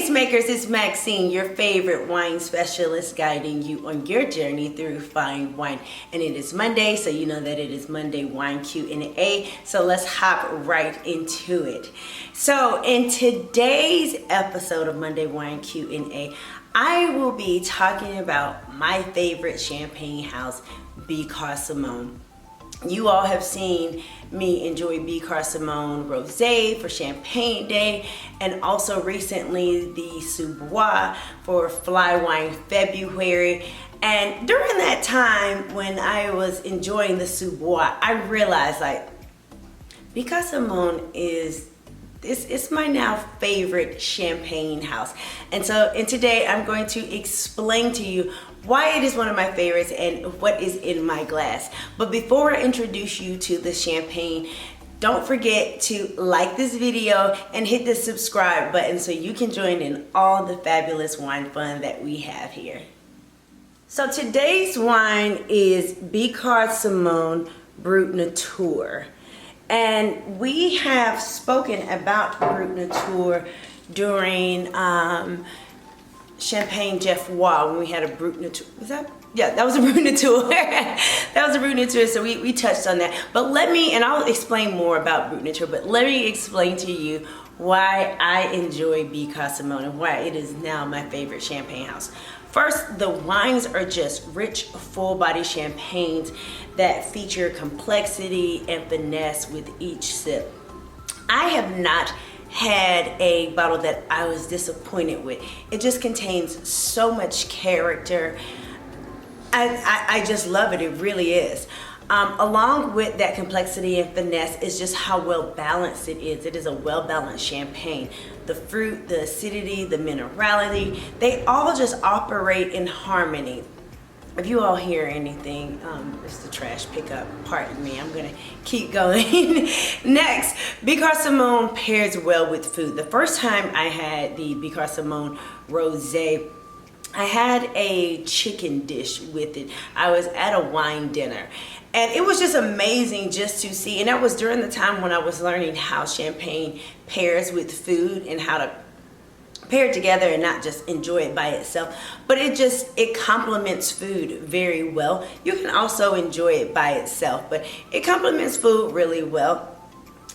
Tastemakers, it's Maxine, your favorite wine specialist, guiding you on your journey through fine wine. And it is Monday, so you know that it is Monday Wine Q&A. So let's hop right into it. So in today's episode of Monday Wine Q&A, I will be talking about my favorite champagne house, Billecart-Salmon. You all have seen me enjoy Billecart-Salmon Rosé for Champagne Day, and also recently the Sous Bois for Fly Wine February. And during that time when I was enjoying the Sous Bois, I realized like Billecart-Salmon it's my now favorite champagne house. And today I'm going to explain to you why it is one of my favorites and what is in my glass. But before I introduce you to the champagne, don't forget to like this video and hit the subscribe button so you can join in all the fabulous wine fun that we have here. So today's wine is Billecart-Salmon Brut Nature. And we have spoken about Brut Nature during Champagne Geoffroy when we had a Brut Nature. Was that? Yeah, that was a Brut Nature. That was a Brut Nature, so we touched on that. But and I'll explain more about Brut Nature, but let me explain to you why I enjoy Billecart-Salmon and why it is now my favorite champagne house. First, the wines are just rich, full-body champagnes that feature complexity and finesse with each sip. I have not had a bottle that I was disappointed with. It just contains so much character. I just love it. It really is. Along with that complexity and finesse is just how well balanced it is. It is a well balanced champagne. The fruit, the acidity, the minerality, they all just operate in harmony. If you all hear anything, it's the trash pickup, pardon me, I'm gonna keep going. Next, Billecart-Salmon pairs well with food. The first time I had the Billecart-Salmon Rosé, I had a chicken dish with it. I was at a wine dinner. And it was just amazing just to see, and that was during the time when I was learning how champagne pairs with food and how to pair it together and not just enjoy it by itself. But it complements food very well. You can also enjoy it by itself, but it complements food really well.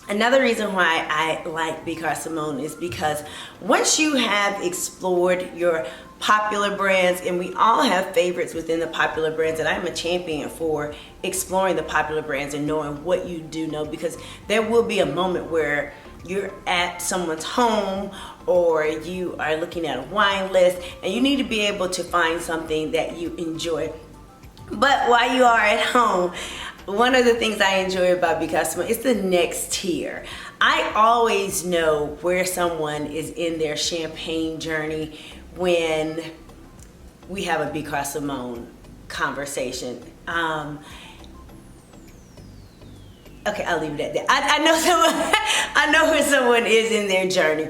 Another reason why I like Billecart-Salmon is because once you have explored your popular brands, and we all have favorites within the popular brands, and I'm a champion for exploring the popular brands and knowing what you do know, because there will be a moment where you're at someone's home or you are looking at a wine list and you need to be able to find something that you enjoy. But while you are at home, one of the things I enjoy about Billecart-Salmon is the next tier. I always know where someone is in their champagne journey when we have a Billecart-Salmon conversation. Okay, I'll leave it at that. I know someone. I know where someone is in their journey.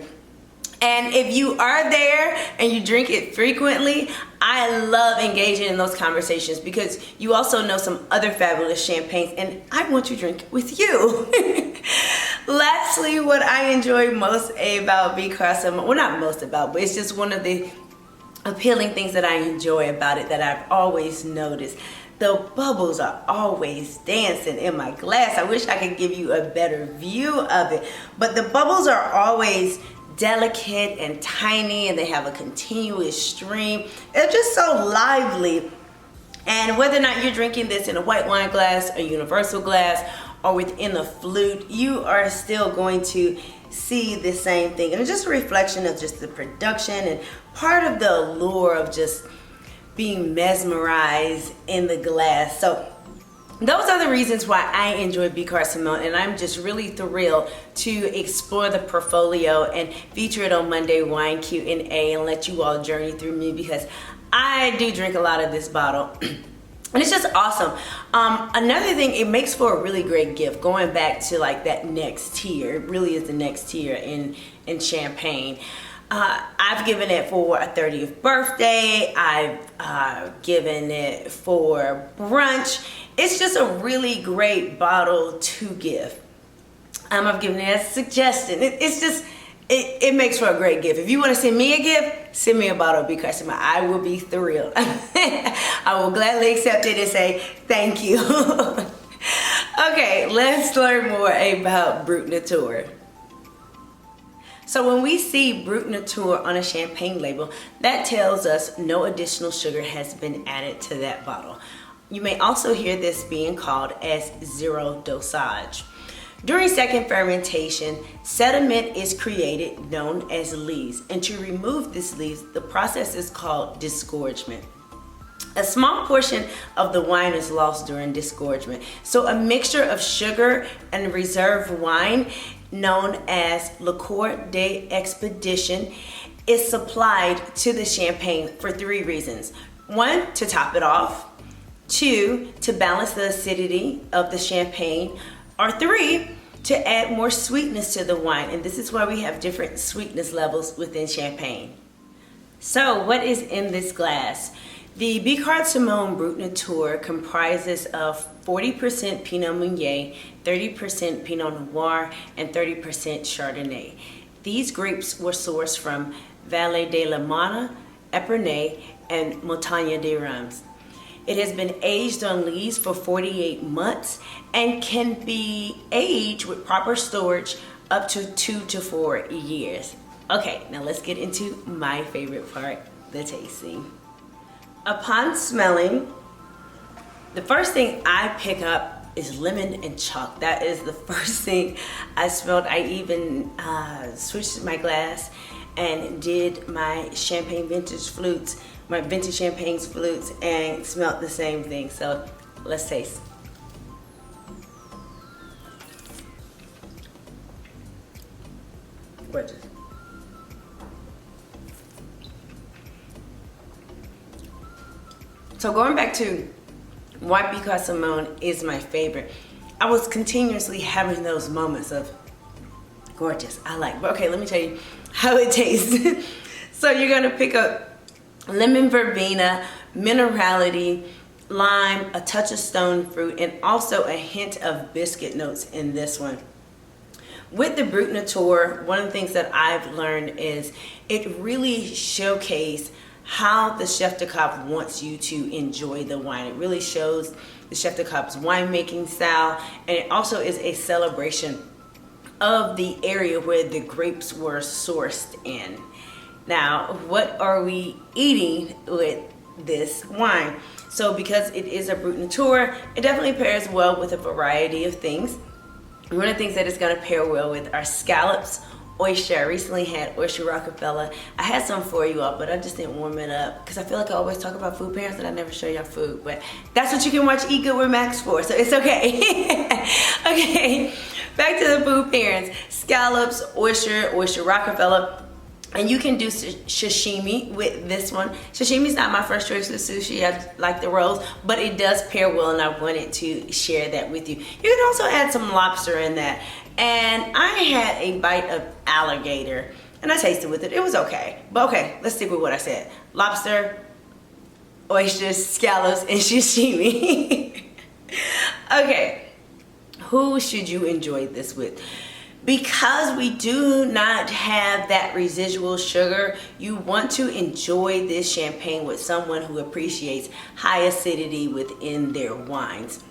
And if you are there and you drink it frequently, I love engaging in those conversations because you also know some other fabulous champagnes and I want to drink it with you. Lastly, what I enjoy most about Billecart-Salmon, well, not most about, but it's just one of the appealing things that I enjoy about it that I've always noticed. The bubbles are always dancing in my glass. I wish I could give you a better view of it, but the bubbles are always delicate and tiny, and they have a continuous stream. They're just so lively. And whether or not you're drinking this in a white wine glass, a universal glass, or within a flute, you are still going to see the same thing. And it's just a reflection of just the production and part of the allure of just being mesmerized in the glass. So those are the reasons why I enjoy Billecart-Salmon, and I'm just really thrilled to explore the portfolio and feature it on Monday Wine Q&A and let you all journey through me, because I do drink a lot of this bottle. And it's just awesome. Another thing, it makes for a really great gift. Going back to like that next tier, it really is the next tier in champagne. I've given it for a 30th birthday. I've given it for brunch. It's just a really great bottle to give. I've given it as a suggestion. it makes for a great gift. If you want to send me a gift, send me a bottle of Billecart-Salmon. I will be thrilled. I will gladly accept it and say thank you. Okay, let's learn more about Brut Nature. So when we see Brut Nature on a champagne label, that tells us no additional sugar has been added to that bottle. You may also hear this being called as zero dosage. During second fermentation, sediment is created known as lees, and to remove this lees, the process is called disgorgement. A small portion of the wine is lost during disgorgement. So a mixture of sugar and reserve wine, known as liqueur d'expédition, is supplied to the champagne for 3 reasons. 1, to top it off. 2, to balance the acidity of the champagne. Or 3, to add more sweetness to the wine. And this is why we have different sweetness levels within champagne. So what is in this glass? The Billecart-Salmon Brut Nature comprises of 40% Pinot Meunier, 30% Pinot Noir, and 30% Chardonnay. These grapes were sourced from Vallée de la Mana, Épernay, and Montagne des Reims. It has been aged on lees for 48 months and can be aged with proper storage up to 2 to 4 years. Okay, now let's get into my favorite part, the tasting. Upon smelling, the first thing I pick up is lemon and chalk. That is the first thing I smelled. I even switched my glass and did my champagne vintage flutes, my vintage champagne's flutes, and smelled the same thing. So let's taste. Gorgeous. So going back to why Billecart-Salmon is my favorite, I was continuously having those moments of gorgeous, I like, but okay, let me tell you how it tastes. So you're gonna pick up lemon verbena, minerality, lime, a touch of stone fruit, and also a hint of biscuit notes in this one. With the Brut Nature, one of the things that I've learned is it really showcases how the chef de cave wants you to enjoy the wine. It really shows the chef de cave's winemaking style, and it also is a celebration of the area where the grapes were sourced in. Now, what are we eating with this wine? So because it is a Brut Nature, it definitely pairs well with a variety of things. One of the things that it's gonna pair well with are scallops, oyster. I recently had oyster Rockefeller. I had some for you all, but I just didn't warm it up because I feel like I always talk about food pairings and I never show y'all food. But that's what you can watch Eat Good with Max for, so it's okay. Okay, back to the food pairings. Scallops, oyster Rockefeller. And you can do sashimi with this one. Sashimi is not my first choice of sushi. I like the rolls, but it does pair well, and I wanted to share that with you. You can also add some lobster in that. And I had a bite of alligator, and I tasted with it. It was okay. But okay, let's stick with what I said. Lobster, oysters, scallops, and sashimi. Okay, who should you enjoy this with? Because we do not have that residual sugar, you want to enjoy this champagne with someone who appreciates high acidity within their wines.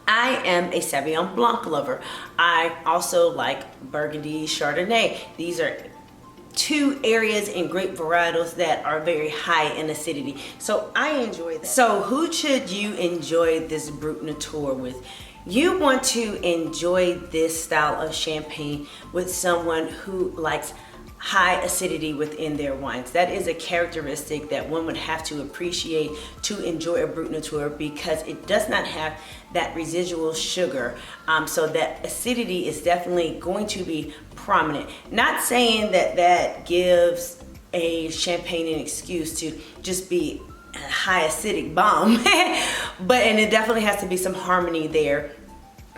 I am a Sauvignon Blanc lover. I also like Burgundy, Chardonnay. These are 2 areas in grape varietals that are very high in acidity. So I enjoy that. So who should you enjoy this Brut Nature with? You want to enjoy this style of champagne with someone who likes high acidity within their wines. That is a characteristic that one would have to appreciate to enjoy a Brut Nature, because it does not have that residual sugar. So that acidity is definitely going to be prominent. Not saying that that gives a champagne an excuse to just be a high acidic bomb, and it definitely has to be some harmony there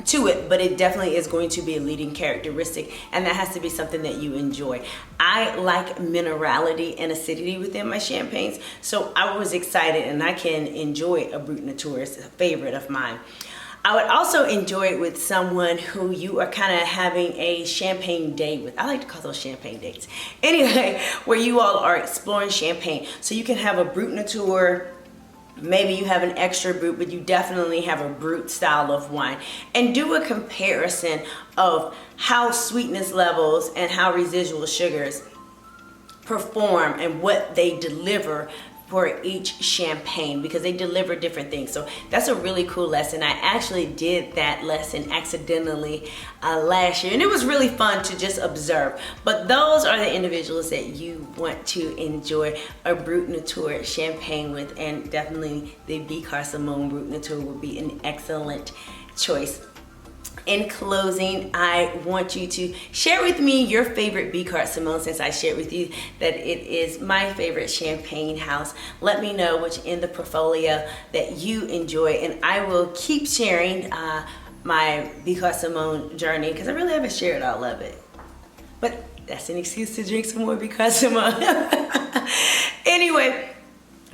to it, but it definitely is going to be a leading characteristic, and that has to be something that you enjoy. I like minerality and acidity within my champagnes, so I was excited, and I can enjoy a Brut Nature. It's a favorite of mine. I would also enjoy it with someone who you are kind of having a champagne date with. I like to call those champagne dates. Anyway, where you all are exploring champagne. So you can have a Brut Nature. Maybe you have an extra Brut, but you definitely have a Brut style of wine. And do a comparison of how sweetness levels and how residual sugars perform and what they deliver for each champagne, because they deliver different things. So that's a really cool lesson. I actually did that lesson accidentally last year, and it was really fun to just observe. But those are the individuals that you want to enjoy a Brut Nature champagne with, and definitely the Billecart-Salmon Brut Nature would be an excellent choice. In closing, I want you to share with me your favorite Billecart-Salmon, since I shared with you that it is my favorite champagne house. Let me know which in the portfolio that you enjoy, and I will keep sharing my Billecart-Salmon journey, because I really haven't shared all of it. But that's an excuse to drink some more Billecart-Salmon. Anyway,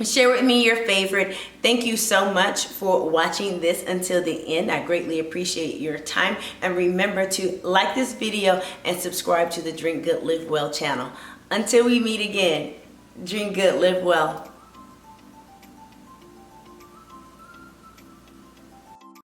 share with me your favorite. Thank you so much for watching this until the end. I greatly appreciate your time. And remember to like this video and subscribe to the Drink Good Live Well channel. Until we meet again, drink good, live well.